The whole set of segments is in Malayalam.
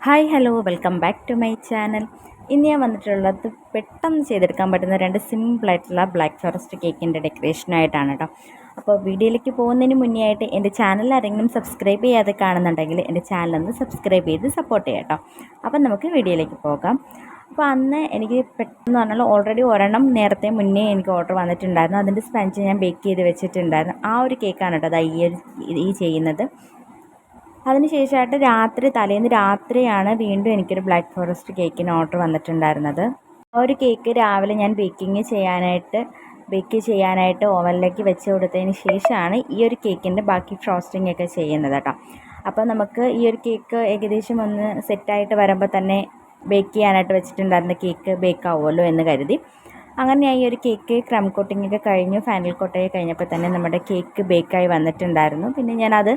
Hi hello welcome back to my channel. ഇന്ന് ഞാൻ വന്നിട്ടുള്ളത് പെട്ടെന്ന് ചെയ്തെടുക്കാൻ പറ്റുന്ന രണ്ട് സിമ്പിളായിട്ടുള്ള ബ്ലാക്ക് ഫോറസ്റ്റ് കേക്കിൻ്റെ ഡെക്കറേഷനായിട്ടാണ് കേട്ടോ. അപ്പോൾ വീഡിയോയിലേക്ക് പോകുന്നതിന് മുന്നേ ആയിട്ട് എൻ്റെ ചാനൽ ആരെങ്കിലും സബ്സ്ക്രൈബ് ചെയ്യാതെ കാണുന്നുണ്ടെങ്കിൽ എൻ്റെ ചാനലൊന്ന് സബ്സ്ക്രൈബ് ചെയ്ത് സപ്പോർട്ട് ചെയ്യാം കേട്ടോ. അപ്പം നമുക്ക് വീഡിയോയിലേക്ക് പോകാം. അപ്പോൾ അന്ന് എനിക്ക് പെട്ടെന്ന് പറഞ്ഞാൽ ഓൾറെഡി ഒരെണ്ണം നേരത്തെ മുന്നേ എനിക്ക് ഓർഡർ വന്നിട്ടുണ്ടായിരുന്നു. അതിൻ്റെ സ്പഞ്ച് ഞാൻ ബേക്ക് ചെയ്ത് വെച്ചിട്ടുണ്ടായിരുന്നു. ആ ഒരു കേക്കാണ് കേട്ടോ അത് ഈ ചെയ്യുന്നത്. അതിന് ശേഷമായിട്ട് തലേന്ന് രാത്രിയാണ് വീണ്ടും എനിക്കൊരു ബ്ലാക്ക് ഫോറസ്റ്റ് കേക്കിന് ഓർഡർ വന്നിട്ടുണ്ടായിരുന്നത്. ആ ഒരു കേക്ക് രാവിലെ ഞാൻ ബേക്ക് ചെയ്യാനായിട്ട് ഓവനിലേക്ക് വെച്ച് കൊടുത്തതിന് ശേഷമാണ് ഈ ഒരു കേക്കിൻ്റെ ബാക്കി ഫ്രോസ്റ്റിംഗ് ഒക്കെ ചെയ്യുന്നത് കേട്ടോ. അപ്പോൾ നമുക്ക് ഈ ഒരു കേക്ക് ഏകദേശം ഒന്ന് സെറ്റായിട്ട് വരുമ്പോൾ തന്നെ ബേക്ക് ചെയ്യാനായിട്ട് വെച്ചിട്ടുണ്ടായിരുന്ന കേക്ക് ബേക്ക് ആവുമല്ലോ എന്ന് കരുതി അങ്ങനെ ഞാൻ ഈ ഒരു കേക്ക് ക്രം കോട്ടിംഗ് ഒക്കെ കഴിഞ്ഞു, ഫൈനൽ കോട്ടൊക്കെ കഴിഞ്ഞപ്പോൾ തന്നെ നമ്മുടെ കേക്ക് ബേക്കായി വന്നിട്ടുണ്ടായിരുന്നു. പിന്നെ ഞാനത്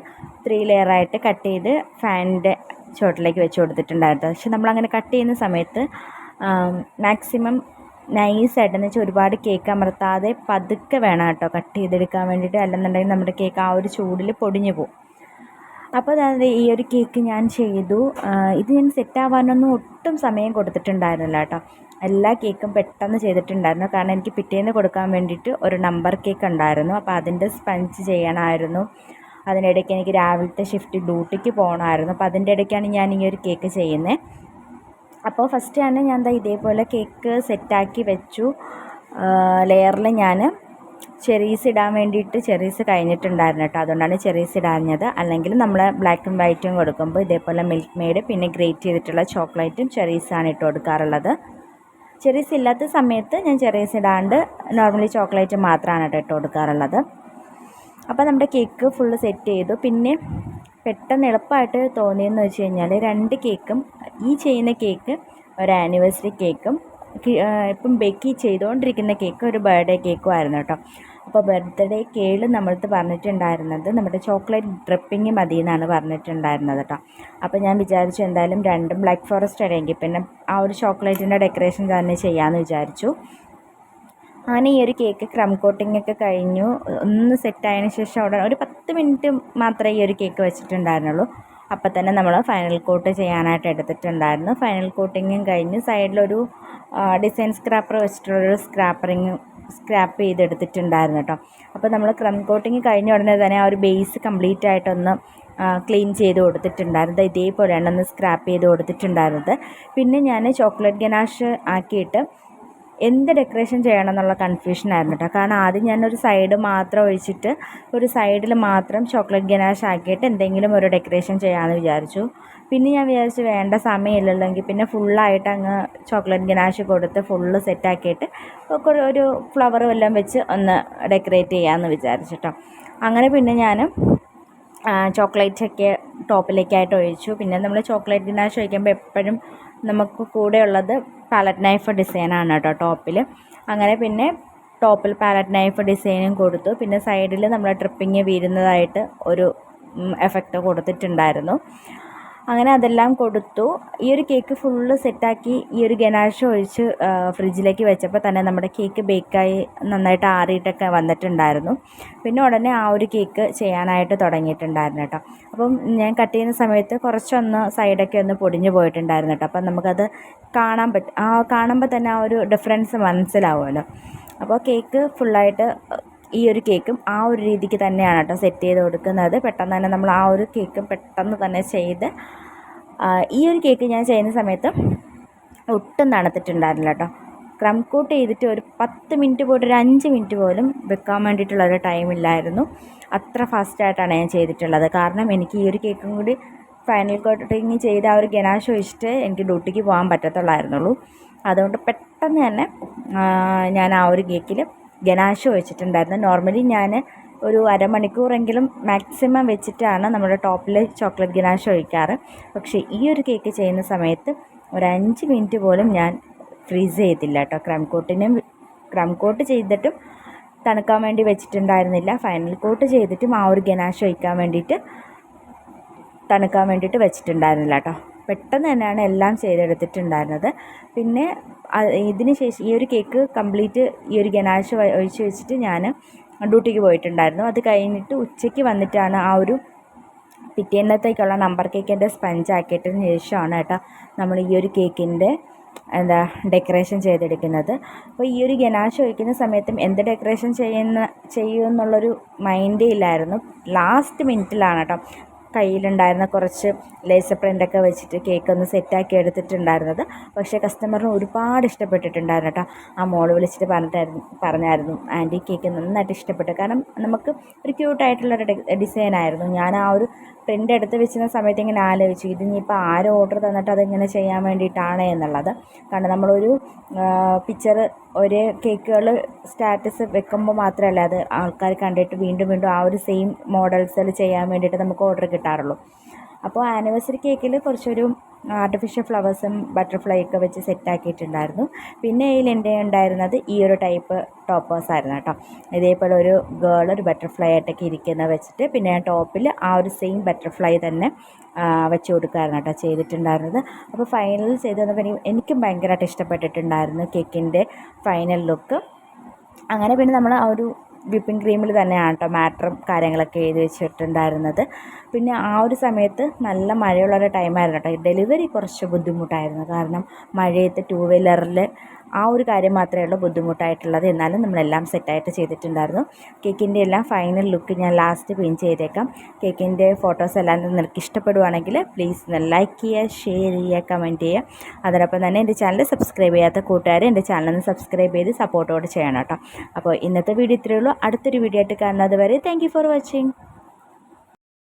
3 ലെയറായിട്ട് കട്ട് ചെയ്ത് ഫാനിൻ്റെ ചുവട്ടിലേക്ക് വെച്ച് കൊടുത്തിട്ടുണ്ടായിരുന്നു. പക്ഷെ നമ്മളങ്ങനെ കട്ട് ചെയ്യുന്ന സമയത്ത് മാക്സിമം നൈസായിട്ടെന്ന് വെച്ചാൽ ഒരുപാട് കേക്ക് അമർത്താതെ പതുക്കെ വേണം കേട്ടോ കട്ട് ചെയ്തെടുക്കാൻ വേണ്ടിയിട്ട്. അല്ലെന്നുണ്ടെങ്കിൽ നമ്മുടെ കേക്ക് ആ ഒരു ചൂടിൽ പൊടിഞ്ഞു പോകും. അപ്പോൾ അതായത് ഈ ഒരു കേക്ക് ഞാൻ ചെയ്തു. ഇത് ഞാൻ സെറ്റാവാനൊന്നും ഒട്ടും സമയം കൊടുത്തിട്ടുണ്ടായിരുന്നില്ല കേട്ടോ. എല്ലാ കേക്കും പെട്ടെന്ന് ചെയ്തിട്ടുണ്ടായിരുന്നു. കാരണം എനിക്ക് പിറ്റേന്ന് കൊടുക്കാൻ വേണ്ടിയിട്ട് ഒരു നമ്പർ കേക്ക് ഉണ്ടായിരുന്നു. അപ്പോൾ അതിൻ്റെ സ്പഞ്ച് ചെയ്യണമായിരുന്നു. അതിനിടയ്ക്ക് എനിക്ക് രാവിലത്തെ ഷിഫ്റ്റ് ഡ്യൂട്ടിക്ക് പോകണമായിരുന്നു. അപ്പോൾ അതിൻ്റെ ഇടയ്ക്കാണ് ഞാൻ ഈ ഒരു കേക്ക് ചെയ്യുന്നത്. അപ്പോൾ ഫസ്റ്റ് തന്നെ ഞാൻ ഇതേപോലെ കേക്ക് സെറ്റാക്കി വെച്ചു. ലെയറിൽ ഞാൻ ചെറീസ് ഇടാൻ വേണ്ടിയിട്ട് ചെറീസ് കഴിഞ്ഞിട്ടുണ്ടായിരുന്നു കേട്ടോ. അതുകൊണ്ടാണ് ചെറീസ് ഇടാഞ്ഞത്. അല്ലെങ്കിൽ നമ്മൾ ബ്ലാക്കും വൈറ്റും കൊടുക്കുമ്പോൾ ഇതേപോലെ മിൽക്ക് മെയ്ഡ് പിന്നെ ഗ്രേറ്റ് ചെയ്തിട്ടുള്ള ചോക്ലേറ്റും ചെറീസാണ് ഇട്ട് കൊടുക്കാറുള്ളത്. ചെറീസ് ഇല്ലാത്ത സമയത്ത് ഞാൻ ചെറീസ് ഇടാണ്ട് നോർമലി ചോക്ലേറ്റ് മാത്രമാണ് കേട്ടോ ഇട്ട് കൊടുക്കാറുള്ളത്. അപ്പോൾ നമ്മുടെ കേക്ക് ഫുള്ള് സെറ്റ് ചെയ്തു. പിന്നെ പെട്ടെന്ന് എളുപ്പമായിട്ട് തോന്നിയെന്ന് വെച്ച് കഴിഞ്ഞാൽ 2 കേക്കും ഈ ചെയ്യുന്ന കേക്ക് ഒരു ആനിവേഴ്സറി കേക്കും ഇപ്പം ബേക്ക് ചെയ്തുകൊണ്ടിരിക്കുന്ന കേക്ക് ഒരു ബർത്ത്ഡേ കേക്കും ആയിരുന്നു കേട്ടോ. അപ്പോൾ ബർത്ത്ഡേ കേള് നമ്മളടുത്ത് പറഞ്ഞിട്ടുണ്ടായിരുന്നത് നമ്മുടെ ചോക്ലേറ്റ് ഡ്രിപ്പിങ് മതി എന്നാണ് പറഞ്ഞിട്ടുണ്ടായിരുന്നത് കേട്ടോ. അപ്പോൾ ഞാൻ വിചാരിച്ചു എന്തായാലും 2 ബ്ലാക്ക് ഫോറസ്റ്റ് ഇടയെങ്കിൽ പിന്നെ ആ ഒരു ചോക്ലേറ്റിൻ്റെ ഡെക്കറേഷൻ തന്നെ ചെയ്യാമെന്ന് വിചാരിച്ചു. അങ്ങനെ ഈ ഒരു കേക്ക് ക്രം കോട്ടിംഗ് ഒക്കെ കഴിഞ്ഞു. ഒന്ന് സെറ്റായതിനു ശേഷം അവിടെ ഒരു 10 മിനിറ്റ് മാത്രമേ ഈ ഒരു കേക്ക് വെച്ചിട്ടുണ്ടായിരുന്നുള്ളൂ. അപ്പം തന്നെ നമ്മൾ ഫൈനൽ കോട്ട് ചെയ്യാനായിട്ട് എടുത്തിട്ടുണ്ടായിരുന്നു. ഫൈനൽ കോട്ടിങ്ങും കഴിഞ്ഞ് സൈഡിലൊരു ഡിസൈൻ സ്ക്രാപ്പർ വെച്ചിട്ടുള്ളൊരു സ്ക്രാപ്പ് ചെയ്തെടുത്തിട്ടുണ്ടായിരുന്നു കേട്ടോ. അപ്പോൾ നമ്മൾ ക്രം കോട്ടിങ് കഴിഞ്ഞ ഉടനെ തന്നെ ആ ഒരു ബേസ് കംപ്ലീറ്റ് ആയിട്ടൊന്ന് ക്ലീൻ ചെയ്ത് കൊടുത്തിട്ടുണ്ടായിരുന്നു. ഇതേപോലെയാണ് ഒന്ന് സ്ക്രാപ്പ് ചെയ്ത് കൊടുത്തിട്ടുണ്ടായിരുന്നത്. പിന്നെ ഞാൻ ചോക്ലേറ്റ് ഗനാഷ് ആക്കിയിട്ട് എന്ത് ഡെക്കറേഷൻ ചെയ്യണം എന്നുള്ള കൺഫ്യൂഷനായിരുന്നു കേട്ടോ. കാരണം ആദ്യം ഞാനൊരു സൈഡ് മാത്രം ഒഴിച്ചിട്ട് ഒരു സൈഡിൽ മാത്രം ചോക്ലേറ്റ് ഗനാഷ് ആക്കിയിട്ട് എന്തെങ്കിലും ഒരു ഡെക്കറേഷൻ ചെയ്യാമെന്ന് വിചാരിച്ചു. പിന്നെ ഞാൻ വിചാരിച്ചു വേണ്ട സമയമില്ലല്ലെങ്കിൽ പിന്നെ ഫുള്ളായിട്ട് അങ്ങ് ചോക്ലേറ്റ് ഗനാഷ് കൊടുത്ത് ഫുള്ള് സെറ്റാക്കിയിട്ട് ഒരു ഫ്ലവറും എല്ലാം വെച്ച് ഒന്ന് ഡെക്കറേറ്റ് ചെയ്യാമെന്ന് വിചാരിച്ചിട്ടോ. അങ്ങനെ പിന്നെ ഞാൻ ചോക്ലേറ്റൊക്കെ ടോപ്പിലേക്കായിട്ട് ഒഴിച്ചു. പിന്നെ നമ്മൾ ചോക്ലേറ്റ് ഗനാഷ് ഒഴിക്കുമ്പോൾ എപ്പോഴും നമുക്ക് കൂടെയുള്ളത് പാലറ്റ് നൈഫ് ഡിസൈനാണ് കേട്ടോ ടോപ്പിൽ. അങ്ങനെ പിന്നെ ടോപ്പിൽ പാലറ്റ് നൈഫ് ഡിസൈനും കൊടുത്തു. പിന്നെ സൈഡിൽ നമ്മൾ ട്രിപ്പിങ് വീഴുന്നതായിട്ട് ഒരു എഫക്റ്റ് കൊടുത്തിട്ടുണ്ടായിരുന്നു. അങ്ങനെ അതെല്ലാം കൊടുത്തു. ഈ ഒരു കേക്ക് ഫുള്ള് സെറ്റാക്കി ഈ ഒരു ഗനാഷ് ഒഴിച്ച് ഫ്രിഡ്ജിലേക്ക് വെച്ചപ്പോൾ തന്നെ നമ്മുടെ കേക്ക് ബേക്കായി നന്നായിട്ട് ആറിയിട്ടൊക്കെ വന്നിട്ടുണ്ടായിരുന്നു. പിന്നെ ഉടനെ ആ ഒരു കേക്ക് ചെയ്യാനായിട്ട് തുടങ്ങിയിട്ടുണ്ടായിരുന്നു കേട്ടോ. അപ്പം ഞാൻ കട്ട് ചെയ്യുന്ന സമയത്ത് കുറച്ചൊന്ന് സൈഡൊക്കെ ഒന്ന് പൊടിഞ്ഞു പോയിട്ടുണ്ടായിരുന്നു കേട്ടോ. അപ്പം നമുക്കത് കാണുമ്പോൾ തന്നെ ആ ഒരു ഡിഫറൻസ് മനസ്സിലാവുമല്ലോ. അപ്പോൾ കേക്ക് ഫുള്ളായിട്ട് ഈ ഒരു കേക്കും ആ ഒരു രീതിക്ക് തന്നെയാണ് കേട്ടോ സെറ്റ് ചെയ്ത് കൊടുക്കുന്നത്. പെട്ടെന്ന് തന്നെ നമ്മൾ ആ ഒരു കേക്ക് പെട്ടെന്ന് തന്നെ ചെയ്ത് ഈ ഒരു കേക്ക് ഞാൻ ചെയ്യുന്ന സമയത്ത് ഒട്ടും തണുത്തിട്ടുണ്ടായിരുന്നില്ല കേട്ടോ. ക്രം കോട്ട് ചെയ്തിട്ട് ഒരു 10 മിനിറ്റ് പോയിട്ട് ഒരു 5 മിനിറ്റ് പോലും വെക്കാൻ വേണ്ടിയിട്ടുള്ളൊരു ടൈമില്ലായിരുന്നു. അത്ര ഫാസ്റ്റായിട്ടാണ് ഞാൻ ചെയ്തിട്ടുള്ളത്. കാരണം എനിക്ക് ഈ ഒരു കേക്കും കൂടി ഫൈനൽ കോട്ടിങ് ചെയ്ത് ആ ഒരു ഗനാഷ് ഒഴിച്ചിട്ട് എനിക്ക് ഡ്യൂട്ടിക്ക് പോകാൻ പറ്റത്തുള്ളായിരുന്നുള്ളൂ. അതുകൊണ്ട് പെട്ടെന്ന് തന്നെ ഞാൻ ആ ഒരു കേക്കിൽ ഗനാഷ് ഒഴിച്ചിട്ടുണ്ടായിരുന്നു. നോർമലി ഞാൻ ഒരു അരമണിക്കൂറെങ്കിലും മാക്സിമം വെച്ചിട്ടാണ് നമ്മുടെ ടോപ്പിൽ ചോക്ലേറ്റ് ഗനാഷ് ഒഴിക്കാറ്. പക്ഷേ ഈ ഒരു കേക്ക് ചെയ്യുന്ന സമയത്ത് ഒരു 5 മിനിറ്റ് പോലും ഞാൻ ഫ്രീസ് ചെയ്തില്ല കേട്ടോ. ക്രം കോട്ട് ചെയ്തിട്ടും തണുക്കാൻ വേണ്ടി വെച്ചിട്ടുണ്ടായിരുന്നില്ല. ഫൈനൽ കോട്ട് ചെയ്തിട്ടും ആ ഒരു ഗനാഷ് ഒഴിക്കാൻ വേണ്ടിയിട്ട് തണുക്കാൻ വേണ്ടിയിട്ട് വെച്ചിട്ടുണ്ടായിരുന്നില്ല കേട്ടോ. പെട്ടെന്ന് തന്നെയാണ് എല്ലാം ചെയ്തെടുത്തിട്ടുണ്ടായിരുന്നത്. പിന്നെ ഇതിന് ശേഷം ഈ ഒരു കേക്ക് കംപ്ലീറ്റ് ഈ ഒരു ഗനാഷ് ഒഴിച്ച് വെച്ചിട്ട് ഞാൻ ഡ്യൂട്ടിക്ക് പോയിട്ടുണ്ടായിരുന്നു. അത് കഴിഞ്ഞിട്ട് ഉച്ചയ്ക്ക് വന്നിട്ടാണ് ആ ഒരു പിറ്റേന്നത്തേക്കുള്ള നമ്പർ കേക്കിൻ്റെ സ്പഞ്ച് ആക്കിയതിന് ശേഷമാണ് കേട്ടോ നമ്മൾ ഈ ഒരു കേക്കിൻ്റെ ഡെക്കറേഷൻ ചെയ്തെടുക്കുന്നത്. അപ്പോൾ ഈ ഒരു ഗനാഷ് ഒഴിക്കുന്ന സമയത്തും എന്ത് ഡെക്കറേഷൻ ചെയ്യുമെന്നുള്ളൊരു മൈൻഡേ ഇല്ലായിരുന്നു. ലാസ്റ്റ് മിനിറ്റിലാണ് കേട്ടോ കയ്യിലുണ്ടായിരുന്ന കുറച്ച് ലേസർ പ്രിൻ്റൊക്കെ വെച്ചിട്ട് കേക്ക് ഒന്ന് സെറ്റാക്കി എടുത്തിട്ടുണ്ടായിരുന്നത്. പക്ഷേ കസ്റ്റമറിന് ഒരുപാട് ഇഷ്ടപ്പെട്ടിട്ടുണ്ടായിരുന്നു കേട്ടോ. ആ മോള് വിളിച്ചിട്ട് പറഞ്ഞായിരുന്നു ആൻറ്റി കേക്ക് നന്നായിട്ട് ഇഷ്ടപ്പെട്ടു. കാരണം നമുക്ക് ഒരു ക്യൂട്ടായിട്ടുള്ളൊരു ഡിസൈനായിരുന്നു. ഞാൻ ആ ഒരു പ്രിൻ്റ് എടുത്ത് വെച്ചിരുന്ന സമയത്ത് ഇങ്ങനെ ആലോചിച്ചു ഇതിനിപ്പോൾ ആരും ഓർഡർ തന്നിട്ട് അതിങ്ങനെ ചെയ്യാൻ വേണ്ടിയിട്ടാണ് എന്നുള്ളത്. കാരണം നമ്മളൊരു പിക്ചർ ഒരേ കേക്കുകൾ സ്റ്റാറ്റസ് വെക്കുമ്പോൾ മാത്രമല്ല അത് ആൾക്കാർ കണ്ടിട്ട് വീണ്ടും വീണ്ടും ആ ഒരു സെയിം മോഡൽസിൽ ചെയ്യാൻ വേണ്ടിയിട്ട് നമുക്ക് ഓർഡർ കിട്ടാറുള്ളൂ. അപ്പോൾ ആനിവേഴ്സറി കേക്കിൽ കുറച്ചൊരു ആർട്ടിഫിഷ്യൽ ഫ്ലവേഴ്സും ബട്ടർഫ്ലൈ ഒക്കെ വെച്ച് സെറ്റാക്കിയിട്ടുണ്ടായിരുന്നു. പിന്നെ ഇതിൽ എൻ്റെ ഉണ്ടായിരുന്നത് ഈ ഒരു ടൈപ്പ് ടോപ്പേഴ്സ് ആയിരുന്നു കേട്ടോ. ഇതേപോലെ ഒരു ഗേൾ ഒരു ബട്ടർഫ്ലൈ ആയിട്ടൊക്കെ ഇരിക്കുന്ന വെച്ചിട്ട് പിന്നെ ടോപ്പിൽ ആ ഒരു സെയിം ബട്ടർഫ്ലൈ തന്നെ വെച്ച് കൊടുക്കുകയായിരുന്നു കേട്ടോ ചെയ്തിട്ടുണ്ടായിരുന്നത്. അപ്പോൾ ഫൈനൽ ചെയ്ത് വന്നപ്പോൾ എനിക്കും ഭയങ്കരമായിട്ട് ഇഷ്ടപ്പെട്ടിട്ടുണ്ടായിരുന്നു കേക്കിൻ്റെ ഫൈനൽ ലുക്ക്. അങ്ങനെ പിന്നെ നമ്മൾ ആ ഒരു വിപ്പിംഗ് ക്രീമിൽ തന്നെയാണ് കേട്ടോ മാറ്ററും കാര്യങ്ങളൊക്കെ എഴുതി വെച്ചിട്ടുണ്ടായിരുന്നത്. പിന്നെ ആ ഒരു സമയത്ത് നല്ല മഴയുള്ളൊരു ടൈമായിരുന്നു കേട്ടോ. ഡെലിവറി കുറച്ച് ബുദ്ധിമുട്ടായിരുന്നു. കാരണം മഴയത്ത് 2 വീലറിൽ ആ ഒരു കാര്യം മാത്രമേ ഉള്ളൂ ബുദ്ധിമുട്ടായിട്ടുള്ളത്. എന്നാലും നമ്മളെല്ലാം സെറ്റായിട്ട് ചെയ്തിട്ടുണ്ടായിരുന്നു. കേക്കിൻ്റെ എല്ലാം ഫൈനൽ ലുക്ക് ഞാൻ ലാസ്റ്റ് പിൻ ചെയ്തേക്കാം. കേക്കിൻ്റെ ഫോട്ടോസ് എല്ലാം നിങ്ങൾക്ക് ഇഷ്ടപ്പെടുവാണെങ്കിൽ പ്ലീസ് ലൈക്ക് ചെയ്യുക, ഷെയർ ചെയ്യുക, കമൻറ്റ് ചെയ്യുക. അതോടൊപ്പം തന്നെ എൻ്റെ ചാനൽ സബ്സ്ക്രൈബ് ചെയ്യാത്ത കൂട്ടുകാർ എൻ്റെ ചാനലൊന്ന് സബ്സ്ക്രൈബ് ചെയ്ത് സപ്പോർട്ടോടെ ചെയ്യണം കേട്ടോ. അപ്പോൾ ഇന്നത്തെ വീഡിയോ ഇത്രയേ ഉള്ളൂ. അടുത്തൊരു വീഡിയോ ആയിട്ട് കാണുന്നത് വരെ താങ്ക് യു ഫോർ വാച്ചിങ്.